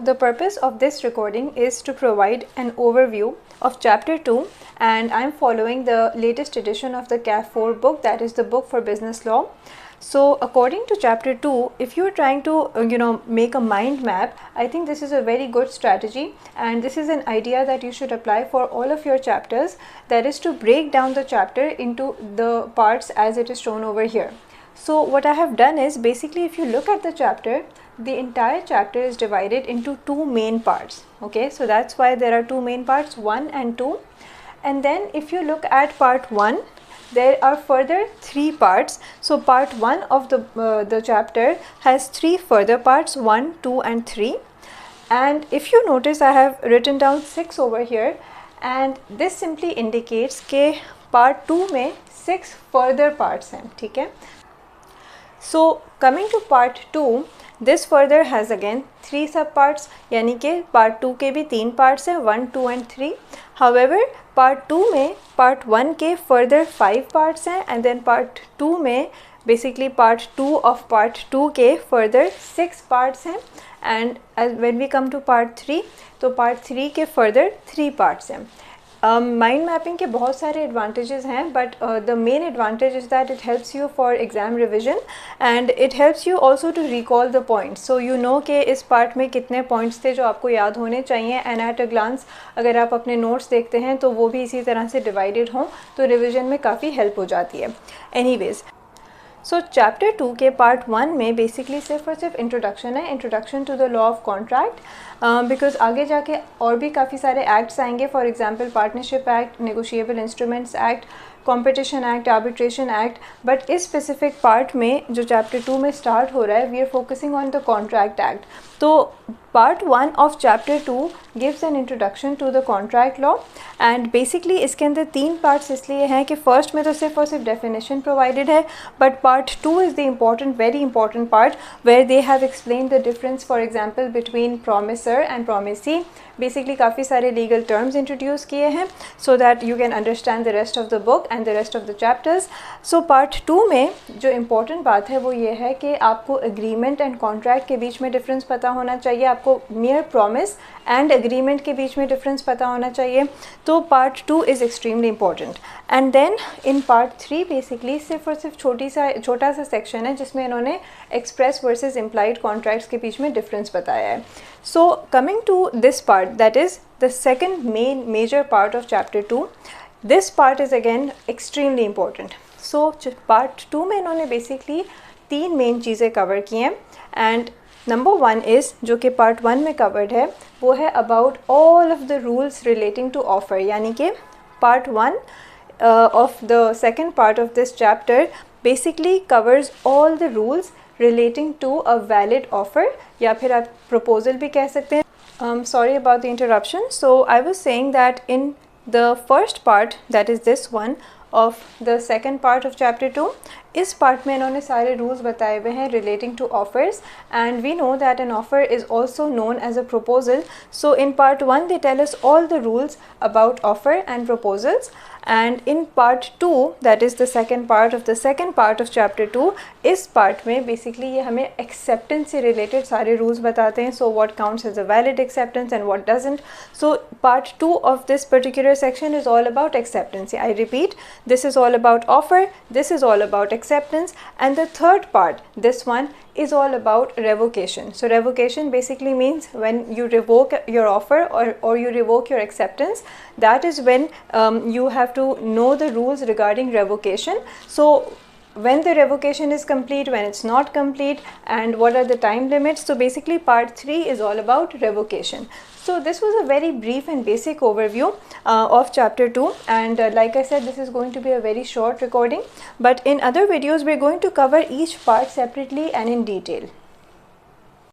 The purpose of this recording is to provide an overview of Chapter 2, and I'm following the latest edition of the CAF 4 book, that is the book for business law. So according to Chapter 2, if you're trying to make a mind map, I think this is a very good strategy, and this is an idea that you should apply for all of your chapters, that is to break down the chapter into the parts as it is shown over here. So what I have done is, basically if you look at the chapter, the entire chapter is divided into two main parts. Okay, so that's why there are two main parts, 1 and 2. And then if you look at part 1, there are further 3 parts. So part 1 of the chapter has 3 further parts, 1, 2 and 3. And if you notice, I have written down 6 over here, and this simply indicates that part 2 में 6 further parts हैं. ठीक है? So coming to part 2, this further has again 3 subparts, यानी कि part 2 के भी 3 parts हैं, 1, 2 and 3. However, part 2 में part 1 के further 5 parts हैं, and then part 2 में basically part 2 of part 2 के further 6 parts हैं, and when we come to part 3, तो part 3 के further 3 parts हैं. Mind mapping के बहुत सारे advantages हैं, but the main advantage is that it helps you for exam revision and it helps you also to recall the points. So you know कि इस part में कितने points थे जो आपको याद होने चाहिए, and at a glance अगर आप अपने notes देखते हैं तो वो भी इसी तरह से divided हों तो revision में काफ़ी help हो जाती है. Anyways, so chapter 2 के part 1 में basically सिर्फ और सिर्फ introduction है, introduction to the law of contract, because आगे जाके और भी काफ़ी सारे acts आएंगे, for example partnership act, negotiable instruments act, competition act, arbitration act, but इस specific part में जो chapter 2 में start हो रहा है, we are focusing on the contract act. तो part 1 of chapter 2 gives an introduction to the contract law, and basically इसके अंदर 3 parts इसलिए हैं कि first में तो सिर्फ और सिर्फ definition provided है, but part 2 is the important, very important part where they have explained the difference, for example between promisor and promisee. Basically काफ़ी सारे legal terms introduce किए हैं so that you can understand the rest of the book and the rest of the chapters. So part 2 में जो important बात है वो ये है कि आपको agreement and contract के बीच में difference पता होना चाहिए, आपको mere promise and agreement के बीच में difference पता होना चाहिए. तो part 2 is extremely important. And then in part 3 basically सिर्फ और सिर्फ छोटा सा section है जिसमें इन्होंने express versus implied contracts के बीच में difference बताया है. So coming to this part, that is the second major part of chapter 2, this part is again extremely important. So part 2 में इन्होंने basically 3 main चीज़ें cover की हैं, and number 1 is जो कि part 1 में covered है वो है about all of the rules relating to offer, यानी कि part 1 of the second part of this chapter basically covers all the rules relating to a valid offer, या फिर आप proposal भी कह सकते हैं. Sorry about the interruption. So I was saying that in the first part, that is this one of the second part of chapter 2, इस part में इन्होंने सारे rules बताए हुए हैं relating to offers, and we know that an offer is also known as a proposal. So in part 1 they tell us all the rules about offer and proposals, and in part 2, that is the second part of chapter 2, इस part में basically ये हमें acceptance से related सारे rules बताते हैं. So what counts as a valid acceptance and what doesn't. So part 2 of this particular section is all about acceptance. I repeat, this is all about offer, this is all about acceptance, and the third part, this one, is all about revocation. So revocation basically means when you revoke your offer or you revoke your acceptance, that is when you have to know the rules regarding revocation. So when the revocation is complete, when it's not complete, and what are the time limits. So basically part 3 is all about revocation. So this was a very brief and basic overview of chapter 2, and like I said, this is going to be a very short recording, but in other videos we're going to cover each part separately and in detail.